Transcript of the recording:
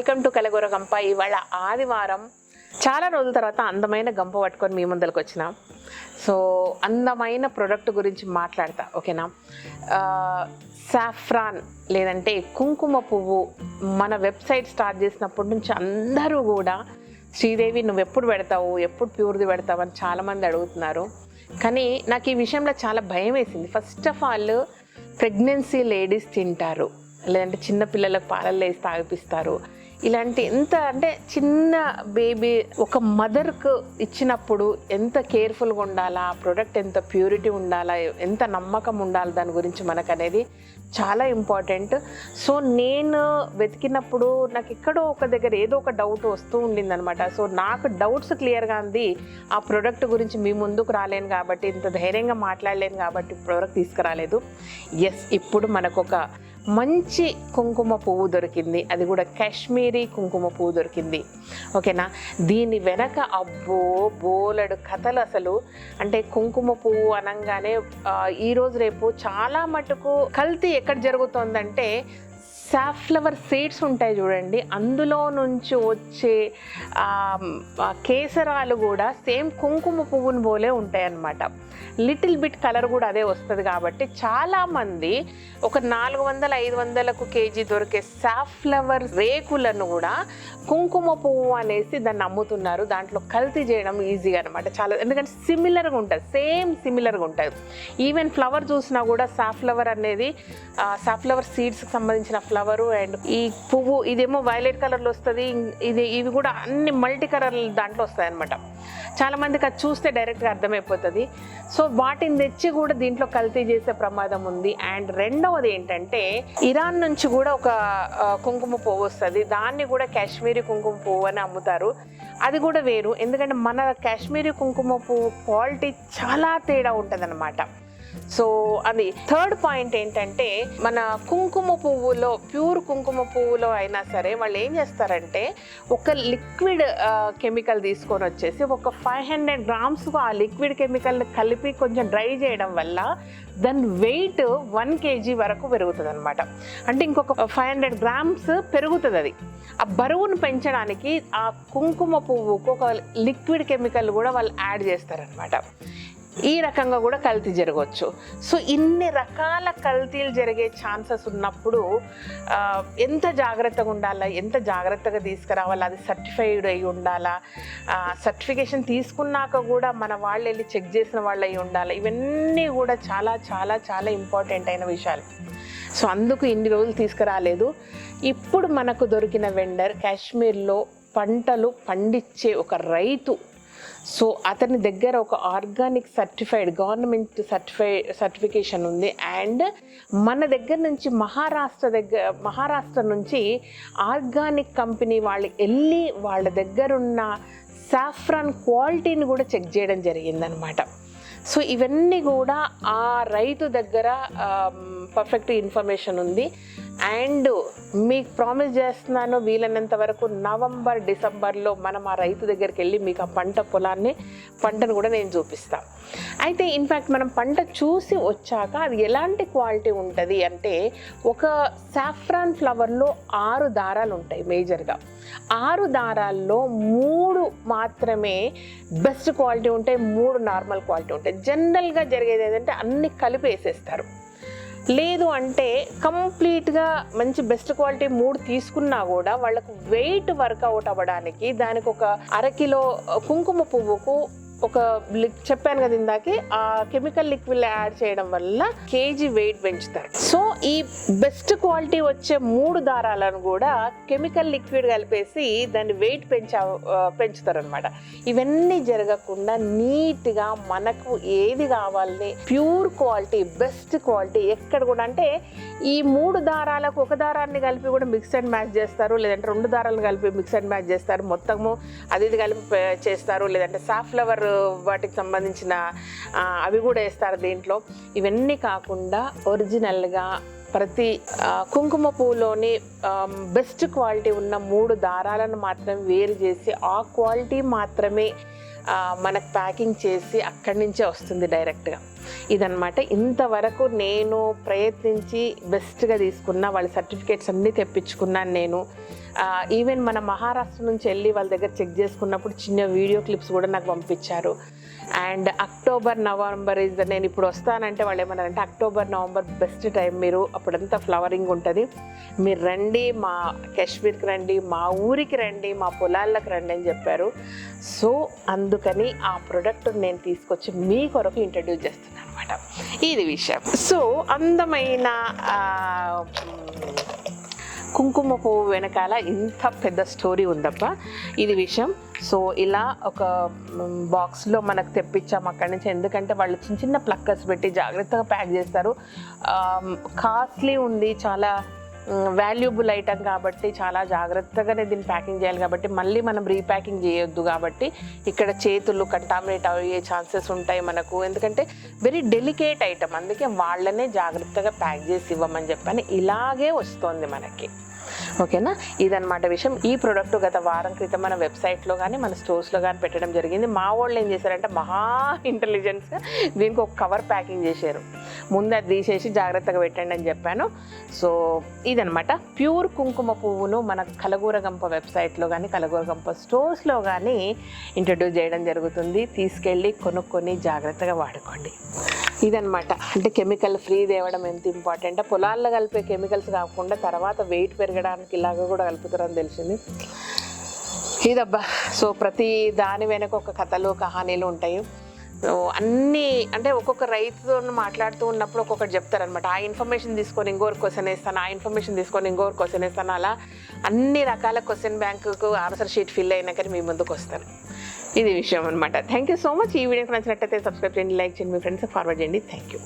Welcome to Kalagooragampa. ఇవాళ ఆదివారం చాలా రోజుల తర్వాత అందమైన గంప పట్టుకొని మీ ముందరికి వచ్చిన. సో అందమైన ప్రోడక్ట్ గురించి మాట్లాడతా, ఓకేనా? సాఫ్రాన్ లేదంటే కుంకుమ పువ్వు మన వెబ్సైట్ స్టార్ట్ చేసినప్పటి నుంచి అందరూ కూడా శ్రీదేవి నువ్వు ఎప్పుడు పెడతావు, ఎప్పుడు ప్యూర్ది పెడతావు అని చాలామంది అడుగుతున్నారు. కానీ నాకు ఈ విషయంలో చాలా భయం వేసింది. First of all pregnancy ladies తింటారు, లేదంటే చిన్న పిల్లలకు పాలల్లో వేసి తాగిపిస్తారు. ఇలాంటి ఎంత అంటే చిన్న బేబీ ఒక మదర్కు ఇచ్చినప్పుడు ఎంత కేర్ఫుల్గా ఉండాలా, ఆ ప్రోడక్ట్ ఎంత ప్యూరిటీ ఉండాలా, ఎంత నమ్మకం ఉండాలి దాని గురించి మనకు అనేది చాలా ఇంపార్టెంట్. సో నేను వెతికినప్పుడు నాకు ఎక్కడో ఒక దగ్గర ఏదో ఒక డౌట్ వస్తూ ఉండిందనమాట. సో నాకు డౌట్స్ క్లియర్గా ఉంది. ఆ ప్రోడక్ట్ గురించి మీ ముందుకు రాలేను కాబట్టి, ఇంత ధైర్యంగా మాట్లాడలేను కాబట్టి ప్రోడక్ట్ తీసుకురాలేదు. ఎస్, ఇప్పుడు మనకు ఒక మంచి కుంకుమ పువ్వు దొరికింది, అది కూడా కాశ్మీరీ కుంకుమ పువ్వు దొరికింది, ఓకేనా? దీని వెనక అబ్బో బోలెడు కథలు. అసలు అంటే కుంకుమ పువ్వు అనగానే ఈరోజు రేపు చాలా మటుకు కల్తీ ఎక్కడ జరుగుతుందంటే సాఫ్లవర్ సీడ్స్ ఉంటాయి చూడండి, అందులో నుంచి వచ్చే కేసరాలు కూడా సేమ్ కుంకుమ పువ్వుని పోలే ఉంటాయి అన్నమాట. లిటిల్ బిట్ కలర్ కూడా అదే వస్తుంది. కాబట్టి చాలామంది ఒక 400-500కు కేజీ దొరికే సాఫ్లవర్ రేకులను కూడా కుంకుమ పువ్వు అనేసి దాన్ని అమ్ముతున్నారు. దాంట్లో కల్తీ చేయడం ఈజీగా అనమాట, చాలా. ఎందుకంటే సిమిలర్గా ఉంటుంది, సేమ్ సిమిలర్గా ఉంటుంది. ఈవెన్ ఫ్లవర్ చూసినా కూడా సాఫ్లవర్ అనేది సాఫ్లవర్ సీడ్స్కి సంబంధించిన ఫ్లవరు అండ్ ఈ పువ్వు ఇదేమో వైలెట్ కలర్లో వస్తుంది, ఇవి కూడా అన్ని మల్టీ కలర్ దాంట్లో వస్తాయి అనమాట. చాలామందికి అది చూస్తే డైరెక్ట్గా అర్థమైపోతుంది. సో వాటిని తెచ్చి కూడా దీంట్లో కల్తీ చేసే ప్రమాదం ఉంది. అండ్ రెండవది ఏంటంటే ఇరాన్ నుంచి కూడా ఒక కుంకుమ పువ్వు వస్తుంది, దాన్ని కూడా కాశ్మీరీ కుంకుమ పువ్వు అని అమ్ముతారు. అది కూడా వేరు, ఎందుకంటే మన కాశ్మీరీ కుంకుమ పువ్వు క్వాలిటీ చాలా తేడా ఉంటుంది అనమాట. సో అది థర్డ్ పాయింట్ ఏంటంటే మన కుంకుమ పువ్వులో, ప్యూర్ కుంకుమ పువ్వులో అయినా సరే వాళ్ళు ఏం చేస్తారంటే ఒక లిక్విడ్ కెమికల్ తీసుకొని వచ్చేసి ఒక 500 grams ఆ లిక్విడ్ కెమికల్ని కలిపి కొంచెం డ్రై చేయడం వల్ల దాని వెయిట్ 1 kg వరకు పెరుగుతుంది అనమాట. అంటే ఇంకొక 500 grams పెరుగుతుంది. అది ఆ బరువును పెంచడానికి ఆ కుంకుమ పువ్వుకు ఒక లిక్విడ్ కెమికల్ కూడా వాళ్ళు యాడ్ చేస్తారనమాట. ఈ రకంగా కూడా కల్తీ జరగవచ్చు. సో ఇన్ని రకాల కల్తీలు జరిగే ఛాన్సెస్ ఉన్నప్పుడు ఎంత జాగ్రత్తగా ఉండాలా, ఎంత జాగ్రత్తగా తీసుకురావాలా, అది సర్టిఫైడ్ అయి ఉండాలా, సర్టిఫికేషన్ తీసుకున్నాక కూడా మన వాళ్ళు వెళ్ళి చెక్ చేసిన వాళ్ళు అయి ఉండాలి. ఇవన్నీ కూడా చాలా చాలా చాలా ఇంపార్టెంట్ అయిన విషయాలు. సో అందుకు ఇన్ని రోజులు తీసుకురాలేదు. ఇప్పుడు మనకు దొరికిన వెండర్ కాశ్మీర్లో పంటలు పండించే ఒక రైతు. సో అతని దగ్గర ఒక ఆర్గానిక్ సర్టిఫైడ్ గవర్నమెంట్ సర్టిఫికేషన్ ఉంది. అండ్ మన దగ్గర నుంచి మహారాష్ట్ర నుంచి ఆర్గానిక్ కంపెనీ వాళ్ళు వెళ్ళి వాళ్ళ దగ్గరున్న సాఫ్రాన్ క్వాలిటీని కూడా చెక్ చేయడం జరిగిందనమాట. సో ఇవన్నీ కూడా ఆ రైతు దగ్గర పర్ఫెక్ట్ ఇన్ఫర్మేషన్ ఉంది. అండ్ మీకు ప్రామిస్ చేస్తున్నాను, వీలైనంత వరకు November, Decemberలో మనం ఆ రైతు దగ్గరికి వెళ్ళి మీకు ఆ పంటను కూడా నేను చూపిస్తాను. అయితే ఇన్ఫ్యాక్ట్ మనం పంట చూసి వచ్చాక అది ఎలాంటి క్వాలిటీ ఉంటుంది అంటే, ఒక సాఫ్రాన్ ఫ్లవర్లో 6 దారాలు ఉంటాయి మేజర్గా. 6 దారాల్లో 3 మాత్రమే బెస్ట్ క్వాలిటీ ఉంటాయి, 3 నార్మల్ క్వాలిటీ ఉంటాయి. జనరల్గా జరిగేది ఏంటంటే అన్ని కలిపి వేసేస్తారు. లేదు అంటే కంప్లీట్గా మంచి బెస్ట్ క్వాలిటీ 3 తీసుకున్నా కూడా వాళ్ళకు వెయిట్ వర్కౌట్ అవ్వడానికి దానికి ఒక 1/2 కిలో కుంకుమ పువ్వుకు ఒక చెప్పాను కదా ఇందాకే, ఆ కెమికల్ లిక్విడ్ యాడ్ చేయడం వల్ల కేజీ వెయిట్ పెంచుతారు. సో ఈ బెస్ట్ క్వాలిటీ వచ్చే 3 దారాలను కూడా కెమికల్ లిక్విడ్ కలిపేసి దాన్ని వెయిట్ పెంచుతారు అనమాట. ఇవన్నీ జరగకుండా నీట్గా మనకు ఏది కావాలని ప్యూర్ క్వాలిటీ, బెస్ట్ క్వాలిటీ ఎక్కడ కూడా అంటే ఈ 3 దారాలకు ఒక దారాన్ని కలిపి కూడా మిక్స్ అండ్ మ్యాచ్ చేస్తారు, లేదంటే 2 దారాలను కలిపి మిక్స్ అండ్ మ్యాచ్ చేస్తారు, మొత్తము అది కలిపి చేస్తారు, లేదంటే సాఫ్లవర్ వాటికి సంబంధించిన అవి కూడా వేస్తారు దీంట్లో. ఇవన్నీ కాకుండా ఒరిజినల్గా ప్రతి కుంకుమ పువ్వులోని బెస్ట్ క్వాలిటీ ఉన్న 3 దారాలను మాత్రం వేరు చేసి ఆ క్వాలిటీ మాత్రమే మనకు ప్యాకింగ్ చేసి అక్కడి నుంచే వస్తుంది డైరెక్ట్గా. ఇదన్నమాట ఇంతవరకు నేను ప్రయత్నించి బెస్ట్గా తీసుకున్న వాళ్ళ సర్టిఫికేట్స్ అన్నీ తెప్పించుకున్నాను నేను. ఈవెన్ మన మహారాష్ట్ర నుంచి వెళ్ళి వాళ్ళ దగ్గర చెక్ చేసుకున్నప్పుడు చిన్న వీడియో క్లిప్స్ కూడా నాకు పంపించారు. అండ్ అక్టోబర్ నవంబర్ నేను ఇప్పుడు వస్తానంటే వాళ్ళు ఏమన్నారంటే అక్టోబర్ నవంబర్ బెస్ట్ టైం, మీరు అప్పుడంతా ఫ్లవరింగ్ ఉంటుంది, మీరు రండి, మా కాశ్మీర్కి రండి, మా ఊరికి రండి, మా పొలాలకు రండి అని చెప్పారు. సో అందుకని ఆ ప్రోడక్ట్ నేను తీసుకొచ్చి మీ కొరకు ఇంట్రడ్యూస్ చేస్తున్నాను అనమాట. ఇది విషయం. సో అందమైన కుంకుమ పువ్వు వెనకాల ఇంత పెద్ద స్టోరీ ఉందబ్బా, ఇది విషయం. సో ఇలా ఒక బాక్స్లో మనకు తెప్పించాము అక్కడి నుంచి, ఎందుకంటే వాళ్ళు చిన్న చిన్న ప్లక్కర్స్ పెట్టి జాగ్రత్తగా ప్యాక్ చేస్తారు. కాస్ట్లీ ఉంది, చాలా వాల్యుబుల్ ఐటమ్ కాబట్టి చాలా జాగ్రత్తగానే దీన్ని ప్యాకింగ్ చేయాలి కాబట్టి మళ్ళీ మనం రీప్యాకింగ్ చేయొద్దు కాబట్టి ఇక్కడ చేతులు కంటామినేట్ అయ్యే ఛాన్సెస్ ఉంటాయి మనకు, ఎందుకంటే వెరీ డెలికేట్ ఐటమ్, అందుకే వాళ్ళనే జాగ్రత్తగా ప్యాక్ చేసి ఇవ్వమని చెప్పని ఇలాగే వస్తుంది మనకి. ఓకేనా, ఇదన్నమాట విషయం. ఈ ప్రోడక్ట్ గత వారం క్రితం మన వెబ్సైట్లో కానీ మన స్టోర్స్లో కానీ పెట్టడం జరిగింది. మా వాళ్ళు ఏం చేశారంటే మహా ఇంటెలిజెన్స్గా దీనికి ఒక కవర్ ప్యాకింగ్ చేశారు, ముందు అది తీసేసి జాగ్రత్తగా పెట్టండి అని చెప్పాను. సో ఇదనమాట ప్యూర్ కుంకుమ పువ్వును మన కలగూరగంప వెబ్సైట్లో కానీ కలగూరగంప స్టోర్స్లో కానీ ఇంట్రడ్యూస్ చేయడం జరుగుతుంది. తీసుకెళ్ళి కొనుక్కొని జాగ్రత్తగా వాడుకోండి. ఇదనమాట, అంటే కెమికల్ ఫ్రీ తేవడం ఎంత ఇంపార్టెంట్. పొలాల్లో కలిపే కెమికల్స్ కాకుండా తర్వాత వెయిట్ పెరగడానికి ఇలాగ కూడా కలుపుతారని తెలిసింది. ఇదబ్బా, సో ప్రతి దాని వెనక ఒక కథలు కహానీలు ఉంటాయి. అన్నీ అంటే ఒక్కొక్క రైతుతో మాట్లాడుతూ ఉన్నప్పుడు ఒక్కొక్కటి చెప్తారనమాట. ఆ ఇన్ఫర్మేషన్ తీసుకొని ఇంకోరు క్వశ్చన్ వేస్తాను, ఆ ఇన్ఫర్మేషన్ తీసుకొని ఇంకోరు క్వశ్చన్ వేస్తాను, అలా అన్ని రకాల క్వశ్చన్ బ్యాంకుకు ఆన్సర్ షీట్ ఫిల్ అయినాకని మీ ముందుకు వస్తాను. ఇది విషయం అనమాట. Thank you so much. ఈ వీడియోకి నచ్చినట్టయితే సబ్స్క్రైబ్ చేయండి, లైక్ చేయండి, మీ ఫ్రెండ్స్కి ఫార్వర్డ్ చేయండి. Thank you.